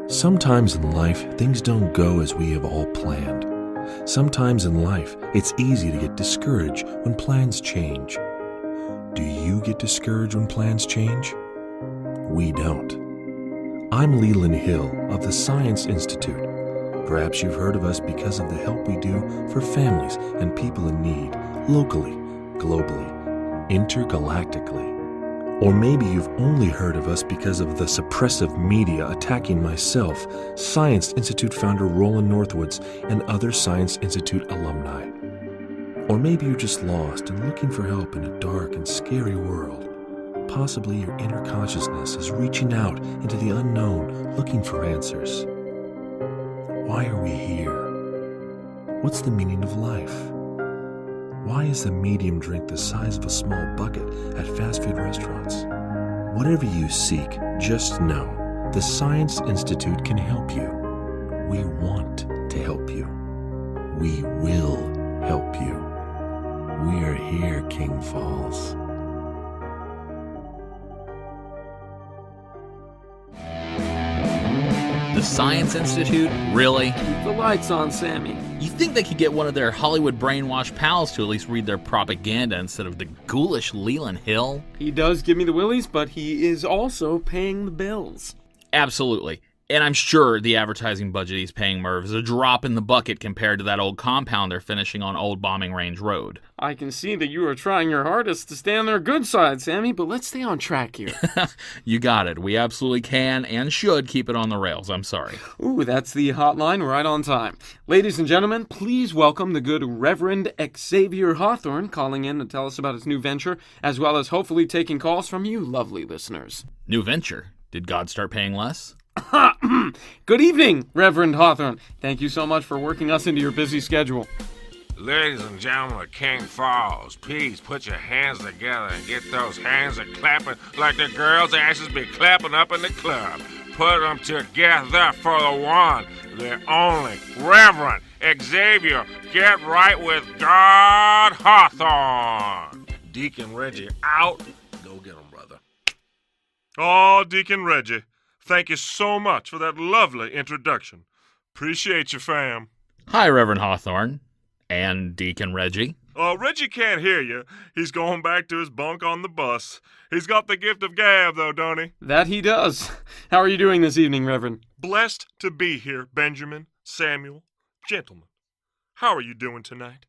Sometimes in life, things don't go as we have all planned. Sometimes in life, it's easy to get discouraged when plans change. Do you get discouraged when plans change? We don't. I'm Leland Hill of the Science Institute. Perhaps you've heard of us because of the help we do for families and people in need, locally, globally, intergalactically. Or maybe you've only heard of us because of the suppressive media attacking myself, Science Institute founder Roland Northwoods, and other Science Institute alumni. Or maybe you're just lost and looking for help in a dark and scary world. Possibly your inner consciousness is reaching out into the unknown, looking for answers. Why are we here? What's the meaning of life? Why is the medium drink the size of a small bucket at fast food restaurants? Whatever you seek, just know the Science Institute can help you. We want to help you. We will help you. We are here, King Falls. The Science Institute? Really? Keep the lights on, Sammy. You think they could get one of their Hollywood brainwashed pals to at least read their propaganda instead of the ghoulish Leland Hill? He does give me the willies, but he is also paying the bills. Absolutely. And I'm sure the advertising budget he's paying Merv is a drop in the bucket compared to that old compound they're finishing on Old Bombing Range Road. I can see that you are trying your hardest to stay on their good side, Sammy, but let's stay on track here. You got it. We absolutely can and should keep it on the rails. I'm sorry. Ooh, that's the hotline right on time. Ladies and gentlemen, please welcome the good Reverend Xavier Hawthorne calling in to tell us about his new venture, as well as hopefully taking calls from you lovely listeners. New venture? Did God start paying less? Good evening, Reverend Hawthorne. Thank you so much for working us into your busy schedule. Ladies and gentlemen of King Falls, please put your hands together and get those hands a-clapping like the girls' asses be clapping up in the club. Put them together for the one, the only, Reverend Xavier, get right with God Hawthorne. Deacon Reggie out. Go get him, brother. Oh, Deacon Reggie, thank you so much for that lovely introduction. Appreciate you, fam. Hi, Reverend Hawthorne. And Deacon Reggie. Reggie can't hear you. He's going back to his bunk on the bus. He's got the gift of gab, though, don't he? That he does. How are you doing this evening, Reverend? Blessed to be here, Benjamin, Samuel, gentlemen. How are you doing tonight?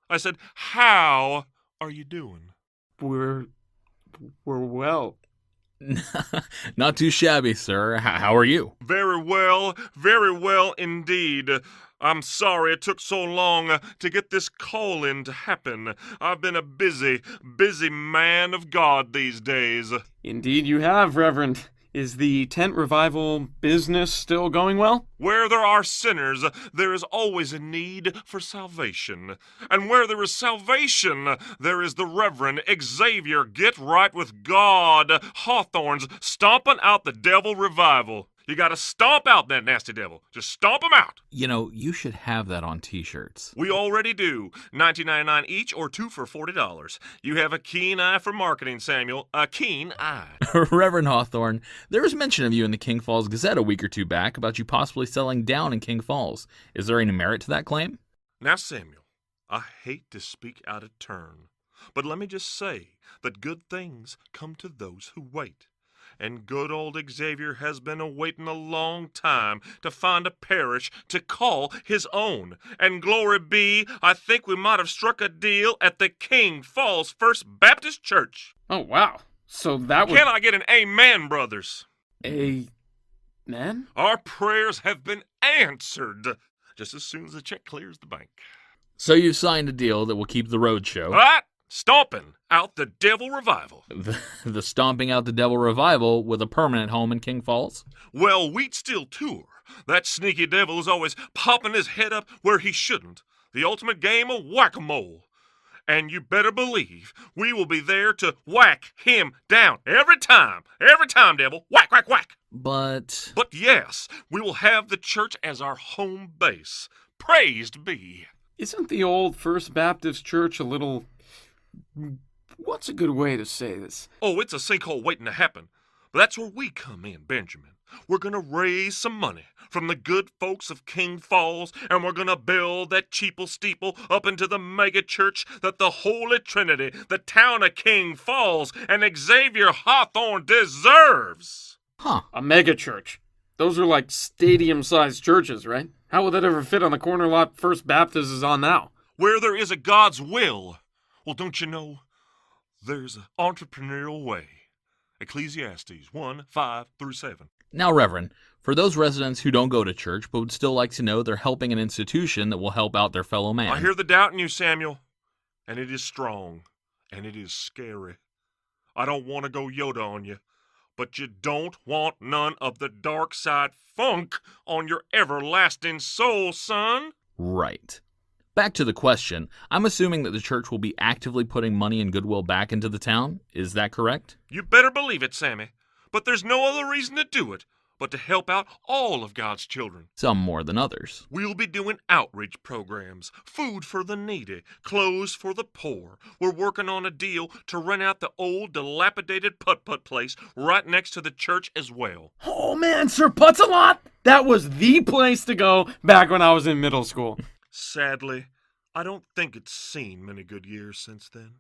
I said, how are you doing? We're well. Not too shabby, sir. How are you? Very well indeed. I'm sorry it took so long to get this call-in to happen. I've been a busy man of God these days. Indeed you have, Reverend. Is the tent revival business still going well? Where there are sinners, there is always a need for salvation. And where there is salvation, there is the Reverend Xavier Get Right with God Hawthorne's Stomping Out the Devil Revival. You gotta stomp out that nasty devil. Just stomp him out. You know, you should have that on t-shirts. We already do. $19.99 each or two for $40. You have a keen eye for marketing, Samuel. A keen eye. Reverend Hawthorne, there was mention of you in the King Falls Gazette a week or two back about you possibly selling down in King Falls. Is there any merit to that claim? Now, Samuel, I hate to speak out of turn, but let me just say that good things come to those who wait. And good old Xavier has been awaiting a long time to find a parish to call his own. And glory be, I think we might have struck a deal at the King Falls First Baptist Church. Oh, wow. So that was... Can I get an amen, brothers? Amen? Our prayers have been answered just as soon as the check clears the bank. So you've signed a deal that will keep the road show. What? Stomping out the devil revival. The Stomping Out the Devil Revival with a permanent home in King Falls? Well, Wheat Still Tour. That sneaky devil is always popping his head up where he shouldn't. The ultimate game of whack-a-mole. And you better believe we will be there to whack him down every time, devil. Whack, whack, whack. But yes, we will have the church as our home base. Praised be. Isn't the old First Baptist Church a little... What's a good way to say this? Oh, it's a sinkhole waiting to happen. But that's where we come in, Benjamin. We're gonna raise some money from the good folks of King Falls, and we're gonna build that cheaple steeple up into the mega church that the Holy Trinity, the town of King Falls, and Xavier Hawthorne deserves. Huh. A mega church. Those are like stadium-sized churches, right? How will that ever fit on the corner lot First Baptist is on now? Where there is a God's will, well, don't you know, there's an entrepreneurial way. Ecclesiastes 1:5-7. Now, Reverend, for those residents who don't go to church but would still like to know they're helping an institution that will help out their fellow man. I hear the doubt in you, Samuel, and it is strong, and it is scary. I don't want to go Yoda on you, but you don't want none of the dark side funk on your everlasting soul, son. Right. Back to the question, I'm assuming that the church will be actively putting money and goodwill back into the town. Is that correct? You better believe it, Sammy. But there's no other reason to do it but to help out all of God's children. Some more than others. We'll be doing outreach programs, food for the needy, clothes for the poor. We're working on a deal to rent out the old dilapidated putt-putt place right next to the church as well. Oh man, Sir Putz-a-Lot! That was the place to go back when I was in middle school. Sadly, I don't think it's seen many good years since then.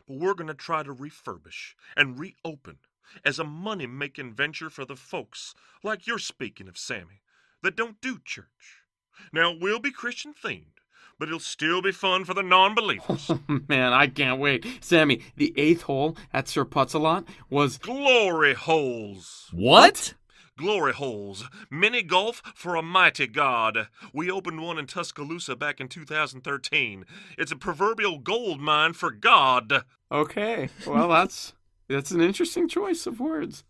But we're going to try to refurbish and reopen as a money-making venture for the folks, like you're speaking of, Sammy, that don't do church. Now, we'll be Christian-themed, but it'll still be fun for the non-believers. Oh man, I can't wait. Sammy, the 8th hole at Sir Putz-a-Lot was... Glory holes! What? Glory holes. Mini golf for a mighty God. We opened one in Tuscaloosa back in 2013. It's a proverbial gold mine for God. Okay, well that's an interesting choice of words.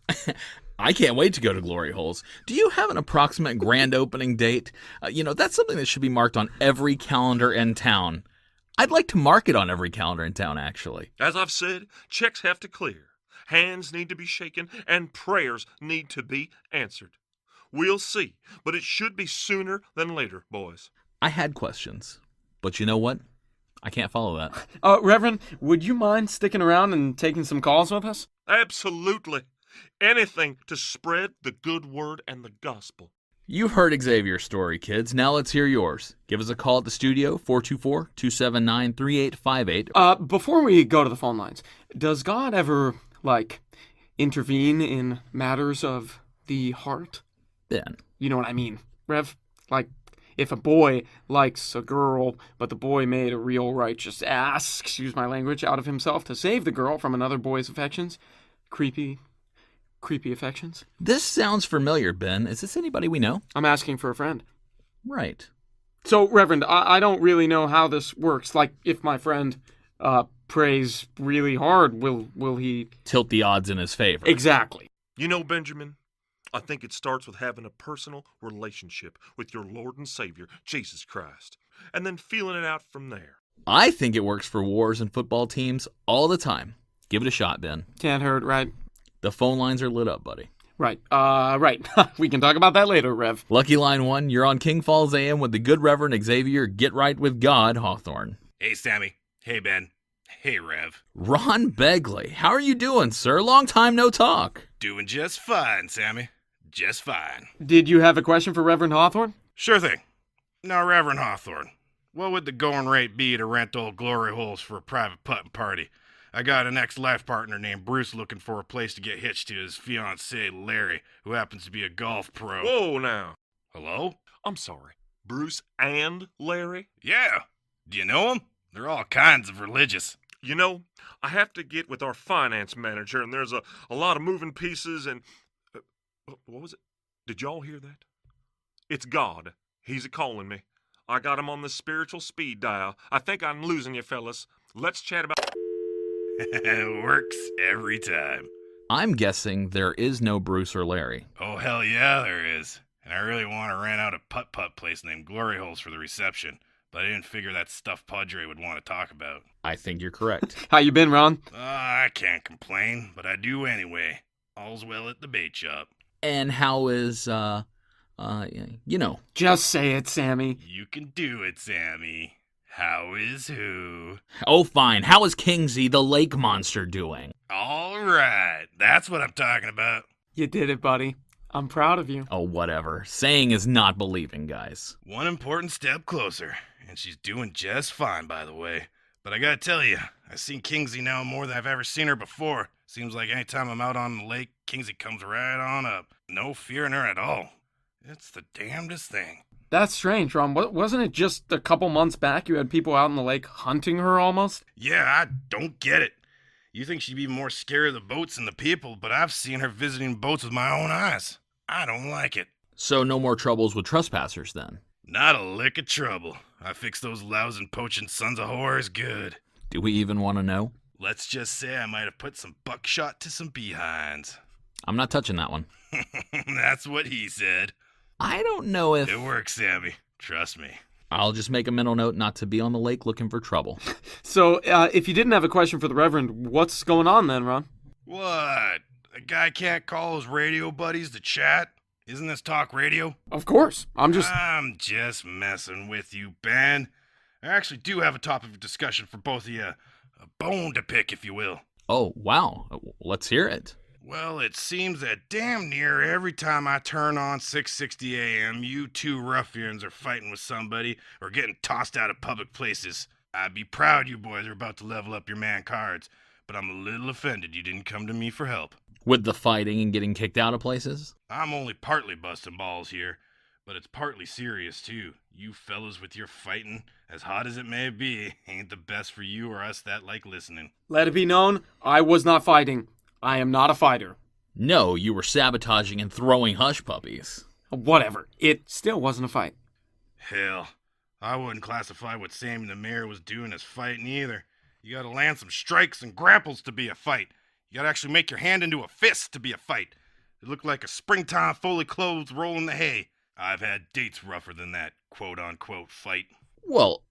I can't wait to go to Glory Holes. Do you have an approximate grand opening date? That's something that should be marked on every calendar in town. I'd like to mark it on every calendar in town, actually. As I've said, checks have to clear. Hands need to be shaken, and prayers need to be answered. We'll see, but it should be sooner than later, boys. I had questions, but you know what? I can't follow that. Reverend, would you mind sticking around and taking some calls with us? Absolutely. Anything to spread the good word and the gospel. You've heard Xavier's story, kids. Now let's hear yours. Give us a call at the studio, 424-279-3858. Before we go to the phone lines, does God ever, intervene in matters of the heart? Ben. You know what I mean, Rev? If a boy likes a girl, but the boy made a real righteous ass, excuse my language, out of himself to save the girl from another boy's affections. Creepy affections. This sounds familiar, Ben. Is this anybody we know? I'm asking for a friend. Right. So, Reverend, I don't really know how this works. If my friend prays really hard, will he... Tilt the odds in his favor. Exactly. You know, Benjamin, I think it starts with having a personal relationship with your Lord and Savior, Jesus Christ, and then feeling it out from there. I think it works for wars and football teams all the time. Give it a shot, Ben. Can't hurt, right? The phone lines are lit up, buddy. Right. Right. We can talk about that later, Rev. Lucky line 1, you're on King Falls AM with the good Reverend Xavier Get Right with God Hawthorne. Hey, Sammy. Hey, Ben. Hey, Rev. Ron Begley, how are you doing, sir? Long time no talk. Doing just fine, Sammy. Just fine. Did you have a question for Reverend Hawthorne? Sure thing. Now, Reverend Hawthorne, what would the going rate be to rent old Glory Holes for a private putting party? I got an ex-life partner named Bruce looking for a place to get hitched to his fiancée, Larry, who happens to be a golf pro. Whoa, now. Hello? I'm sorry. Bruce and Larry? Yeah. Do you know them? They're all kinds of religious. You know, I have to get with our finance manager, and there's a lot of moving pieces, and... what was it? Did y'all hear that? It's God. He's a-calling me. I got him on the spiritual speed dial. I think I'm losing you, fellas. Let's chat about... Works every time. I'm guessing there is no Bruce or Larry. Oh, hell yeah, there is. And I really want to rent out a putt-putt place named Glory Holes for the reception, but I didn't figure that stuff Padre would want to talk about. I think you're correct. How you been, Ron? I can't complain, but I do anyway. All's well at the bait shop. And how is, Just say it, Sammy. You can do it, Sammy. How is who? Oh, fine. How is Kingsie, the lake monster, doing? All right. That's what I'm talking about. You did it, buddy. I'm proud of you. Oh, whatever. Saying is not believing, guys. One important step closer, and she's doing just fine, by the way. But I gotta tell you, I've seen Kingsie now more than I've ever seen her before. Seems like anytime I'm out on the lake, Kingsie comes right on up. No fear in her at all. It's the damnedest thing. That's strange, Ron. Wasn't it just a couple months back you had people out in the lake hunting her almost? Yeah, I don't get it. You think she'd be more scared of the boats than the people, but I've seen her visiting boats with my own eyes. I don't like it. So no more troubles with trespassers then? Not a lick of trouble. I fixed those lousing poaching sons of whores good. Do we even want to know? Let's just say I might have put some buckshot to some behinds. I'm not touching that one. That's what he said. I don't know if... It works, Sammy. Trust me. I'll just make a mental note not to be on the lake looking for trouble. So, if you didn't have a question for the Reverend, what's going on then, Ron? What? A guy can't call his radio buddies to chat? Isn't this talk radio? Of course. I'm just messing with you, Ben. I actually do have a topic of discussion for both of you. A bone to pick, if you will. Oh, wow. Let's hear it. Well, it seems that damn near every time I turn on 660 AM, you two ruffians are fighting with somebody or getting tossed out of public places. I'd be proud you boys are about to level up your man cards, but I'm a little offended you didn't come to me for help. With the fighting and getting kicked out of places? I'm only partly busting balls here, but it's partly serious too. You fellas with your fighting, as hot as it may be, ain't the best for you or us that like listening. let it be known, I was not fighting. I am not a fighter. No, you were sabotaging and throwing hush puppies. Whatever. It still wasn't a fight. Hell, I wouldn't classify what Sammy the Mayor was doing as fighting either. You gotta land some strikes and grapples to be a fight. You gotta actually make your hand into a fist to be a fight. It looked like a springtime fully clothed rolling the hay. I've had dates rougher than that quote-unquote fight. Well,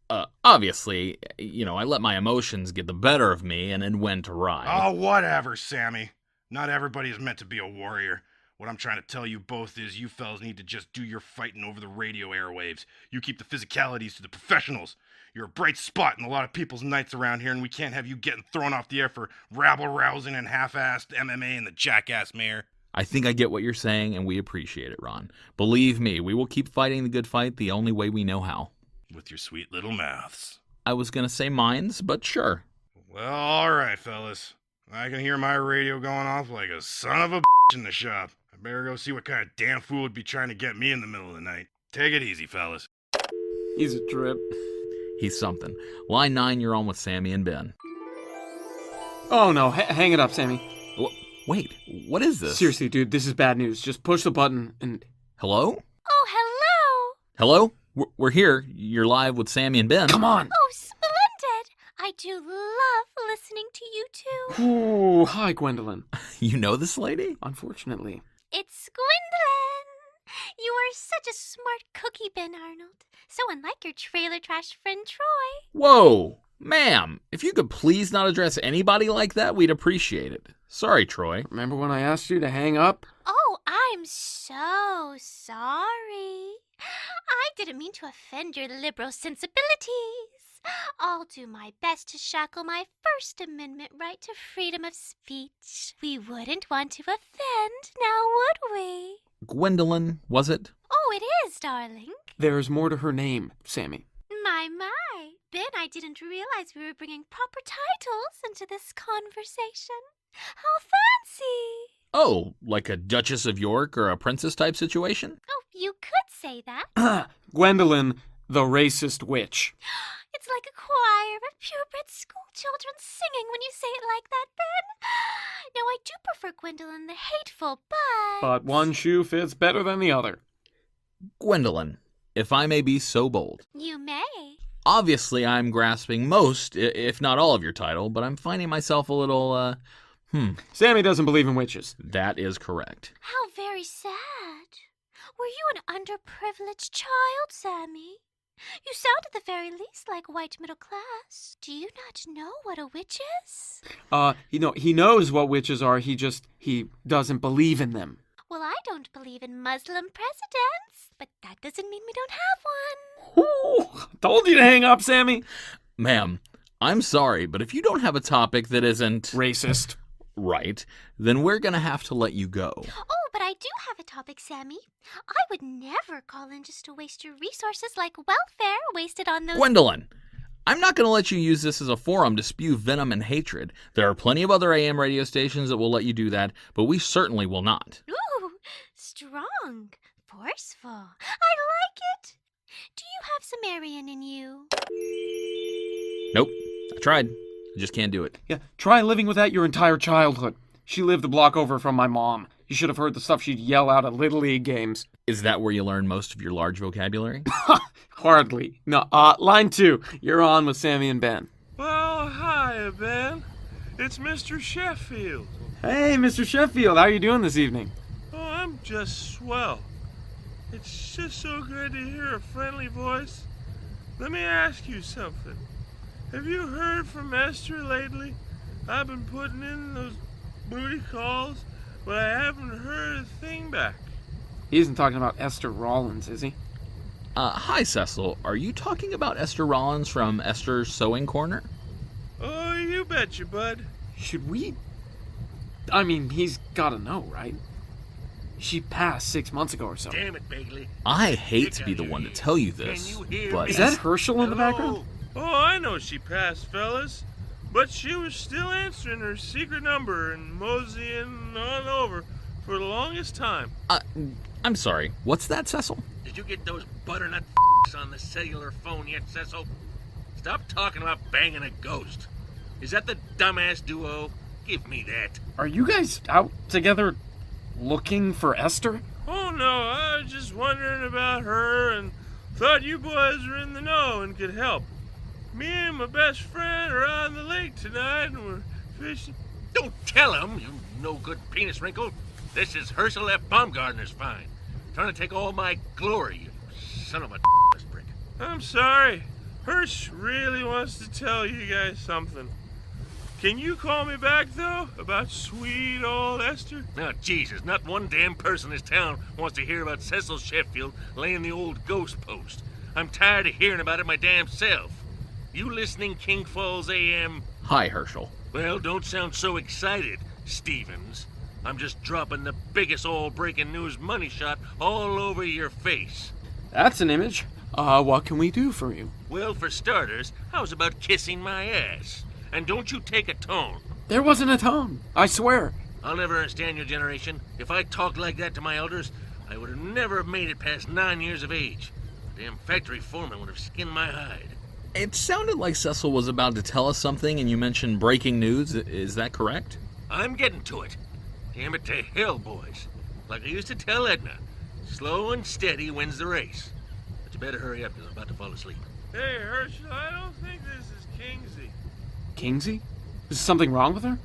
obviously, I let my emotions get the better of me and it went awry. Oh, whatever, Sammy. Not everybody is meant to be a warrior. What I'm trying to tell you both is you fellas need to just do your fighting over the radio airwaves. You keep the physicalities to the professionals. You're a bright spot in a lot of people's nights around here, and we can't have you getting thrown off the air for rabble-rousing and half-assed MMA and the jackass mayor. I think I get what you're saying, and we appreciate it, Ron. Believe me, we will keep fighting the good fight the only way we know how. With your sweet little mouths. I was going to say mines, but sure. Well, all right, fellas. I can hear my radio going off like a son of a in the shop. I better go see what kind of damn fool would be trying to get me in the middle of the night. Take it easy, fellas. He's a trip. He's something. Line 9, you're on with Sammy and Ben. Oh no, hang it up, Sammy. Wait, what is this? Seriously, dude, this is bad news. Just push the button and... Hello? Oh, hello! Hello? We're here. You're live with Sammy and Ben. Come on! Oh, splendid! I do love listening to you two. Ooh, hi, Gwendolyn. You know this lady? Unfortunately. It's Gwendolyn! You are such a smart cookie, Ben Arnold. So unlike your trailer trash friend Troy. Whoa! Ma'am, if you could please not address anybody like that, we'd appreciate it. Sorry, Troy. Remember when I asked you to hang up? Oh, I'm so sorry. I didn't mean to offend your liberal sensibilities. I'll do my best to shackle my First Amendment right to freedom of speech. We wouldn't want to offend, now would we? Gwendolyn, was it? Oh, it is, darling. There's more to her name, Sammy. My. Ben, I didn't realize we were bringing proper titles into this conversation. How fancy. Oh, like a Duchess of York or a princess type situation? Oh, you could say that. Gwendolyn, the racist witch. It's like a choir of purebred school children singing when you say it like that, Ben. Now, I do prefer Gwendolyn the hateful, but... But one shoe fits better than the other. Gwendolyn, if I may be so bold. You may. Obviously, I'm grasping most, if not all of your title, but I'm finding myself a little, Sammy doesn't believe in witches. That is correct. How very sad. Were you an underprivileged child, Sammy? You sound at the very least like white middle class. Do you not know what a witch is? He knows what witches are, he doesn't believe in them. Well, I don't believe in Muslim presidents, but that doesn't mean we don't have one. Ooh, told you to hang up, Sammy. Ma'am, I'm sorry, but if you don't have a topic that isn't Racist. right, then we're gonna have to let you go. Oh, but But I do have a topic, Sammy. I would never call in just to waste your resources like welfare wasted on those... Gwendolyn, I'm not going to let you use this as a forum to spew venom and hatred. There are plenty of other AM radio stations that will let you do that, but we certainly will not. Ooh, strong, forceful. I like it. Do you have Sumerian in you? Nope, I tried. I just can't do it. Yeah, try living with that your entire childhood. She lived a block over from my mom. You should have heard the stuff she'd yell out at Little League games. Is that where you learn most of your large vocabulary? Hardly. No, line 2. You're on with Sammy and Ben. Well, hi, Ben. It's Mr. Sheffield. Hey, Mr. Sheffield, how are you doing this evening? Oh, I'm just swell. It's just so good to hear a friendly voice. Let me ask you something. Have you heard from Esther lately? I've been putting in those booty calls, but I haven't heard a thing back. He isn't talking about Esther Rollins, is he? Hi, Cecil. Are you talking about Esther Rollins from Esther's Sewing Corner? Oh, you betcha, bud. Should we? I mean, he's gotta know, right? She passed 6 months ago or so. Damn it, Bagley. I hate to be the one to tell you this, Can you hear but... me? Is that Herschel in the background? Oh, I know she passed, fellas. But she was still answering her secret number and moseying on over for the longest time. I'm sorry. What's that, Cecil? Did you get those butternut on the cellular phone yet, Cecil? Stop talking about banging a ghost. Is that the dumbass duo? Give me that. Are you guys out together looking for Esther? Oh, no, I was just wondering about her and thought you boys were in the know and could help. Me and my best friend are on the lake tonight and we're fishing. Don't tell him, you no-good penis wrinkle. This is Herschel F. Baumgartner's find. Trying to take all my glory, you son of a brick. I'm sorry. Hirsch really wants to tell you guys something. Can you call me back, though, about sweet old Esther? Now, Jesus, not one damn person in this town wants to hear about Cecil Sheffield laying the old ghost post. I'm tired of hearing about it my damn self. You listening, King Falls AM? Hi, Herschel. Well, don't sound so excited, Stevens. I'm just dropping the biggest all-breaking news money shot all over your face. That's an image. What can we do for you? Well, for starters, how's about kissing my ass? And don't you take a tone. There wasn't a tone, I swear. I'll never understand your generation. If I talked like that to my elders, I would have never made it past 9 years of age. The damn factory foreman would have skinned my hide. It sounded like Cecil was about to tell us something and you mentioned breaking news. Is that correct? I'm getting to it. Damn it to hell, boys. Like I used to tell Edna, slow and steady wins the race. But you better hurry up because I'm about to fall asleep. Hey, Herschel, I don't think this is Kingsie. Kingsie? Is something wrong with her?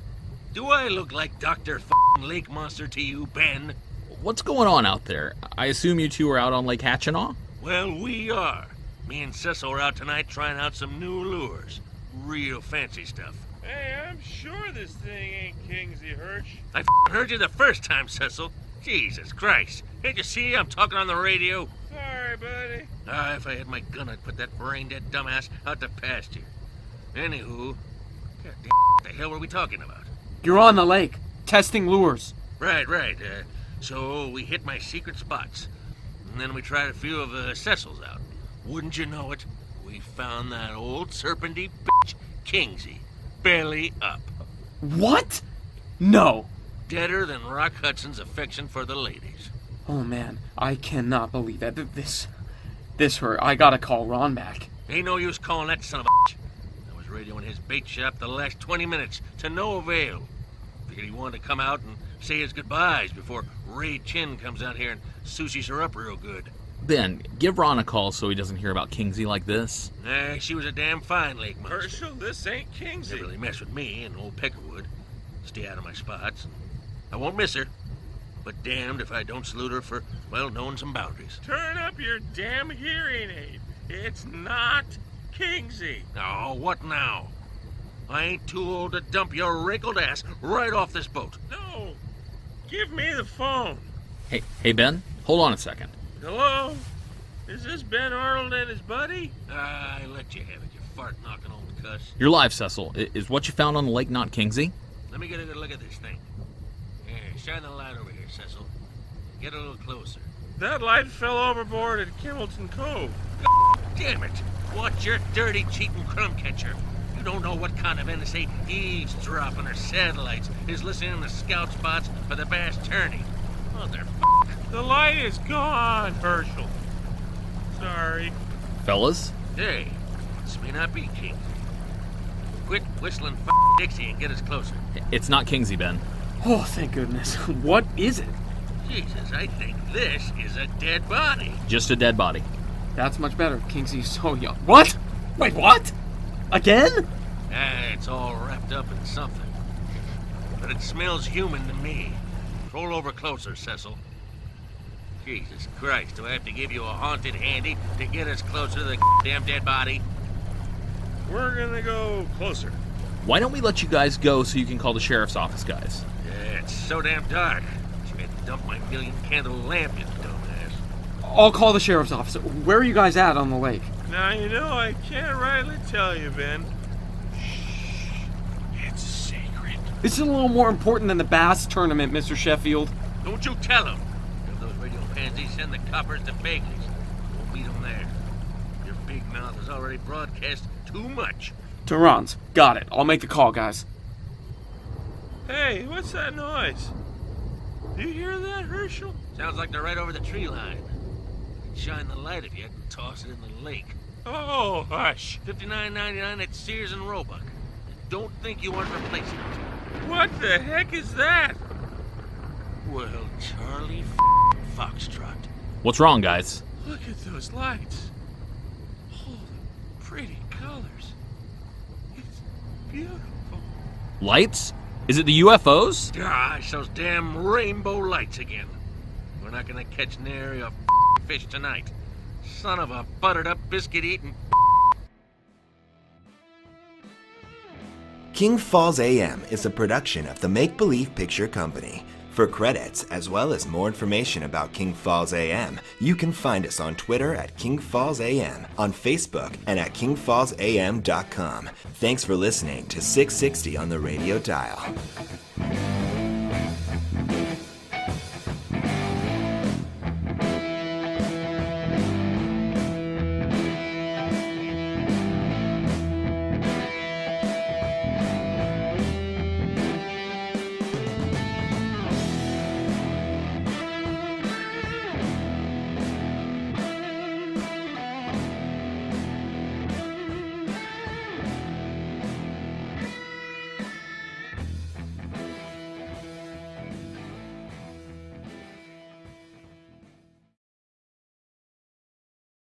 Do I look like Dr. Lake Monster to you, Ben? What's going on out there? I assume you two are out on Lake Hatchinaw? Well, we are. Me and Cecil are out tonight trying out some new lures. Real fancy stuff. Hey, I'm sure this thing ain't Kingsie, Hirsch. I heard you the first time, Cecil. Jesus Christ. Can't you see I'm talking on the radio? Sorry, buddy. If I had my gun, I'd put that brain-dead dumbass out to pasture. Anywho, goddamn, what the hell were we talking about? You're on the lake, testing lures. Right. So we hit my secret spots. And then we tried a few of Cecil's out. Wouldn't you know it? We found that old serpenty bitch, Kingsie, belly up. What? No. Deader than Rock Hudson's affection for the ladies. Oh man, I cannot believe that. This hurt. I gotta call Ron back. Ain't no use calling that son of a bitch. I was radioing his bait shop the last 20 minutes to no avail. Figured he wanted to come out and say his goodbyes before Ray Chin comes out here and sushis her up real good. Ben, give Ron a call so he doesn't hear about Kingsie like this. Nah, she was a damn fine lake monster. Herschel, this ain't Kingsie. Never really mess with me and old Peckerwood. Stay out of my spots. I won't miss her. But damned if I don't salute her for, well, knowing some boundaries. Turn up your damn hearing aid. It's not Kingsie. Oh, what now? I ain't too old to dump your wrinkled ass right off this boat. No. Give me the phone. Hey, Ben, hold on a second. Hello? Is this Ben Arnold and his buddy? I let you have it, you fart-knocking old cuss. You're live, Cecil. Is what you found on the lake not Kingsie? Let me get a good look at this thing. Here, shine the light over here, Cecil. Get a little closer. That light fell overboard at Kimbleton Cove. Damn it! Watch your dirty, cheating crumb catcher. You don't know what kind of NSA eavesdropping or satellites is listening to scout spots for the bass tourney. Motherfucker. The light is gone, Herschel. Sorry. Fellas? Hey, this may not be King. Quit whistling Dixie and get us closer. It's not Kingsie, Ben. Oh, thank goodness. What is it? Jesus, I think this is a dead body. Just a dead body. That's much better. Kingsie's so young. What? Wait, what? Again? It's all wrapped up in something. But it smells human to me. Roll over closer, Cecil. Jesus Christ, do I have to give you a haunted handy to get us closer to the damn dead body? We're gonna go closer. Why don't we let you guys go so you can call the sheriff's office guys? Yeah, it's so damn dark. I had to dump my million-candle lamp, you dumbass. I'll call the sheriff's office. Where are you guys at on the lake? Now, you know, I can't rightly tell you, Ben. Shh. It's sacred. This is a little more important than the bass tournament, Mr. Sheffield. Don't you tell him. If those radio pansies send the coppers to Bagley's, we'll meet them there. Your big mouth has already broadcast too much. To Ron's. Got it. I'll make the call, guys. Hey, what's that noise? Do you hear that, Herschel? Sounds like they're right over the tree line. Shine the light if you had and toss it in the lake. Oh, hush. $59.99 at Sears and Roebuck. Don't think you aren't replacing it. What the heck is that? Well, Charlie Foxtrot. What's wrong, guys? Look at those lights. Oh, the pretty colors. It's beautiful. Lights? Is it the UFOs? Gosh, those damn rainbow lights again. We're not gonna catch nary a fish tonight. Son of a buttered up biscuit eating. King Falls AM is a production of the Make Believe Picture Company. For credits, as well as more information about King Falls AM, you can find us on Twitter at King Falls AM, on Facebook, and at kingfallsam.com. Thanks for listening to 660 on the radio dial.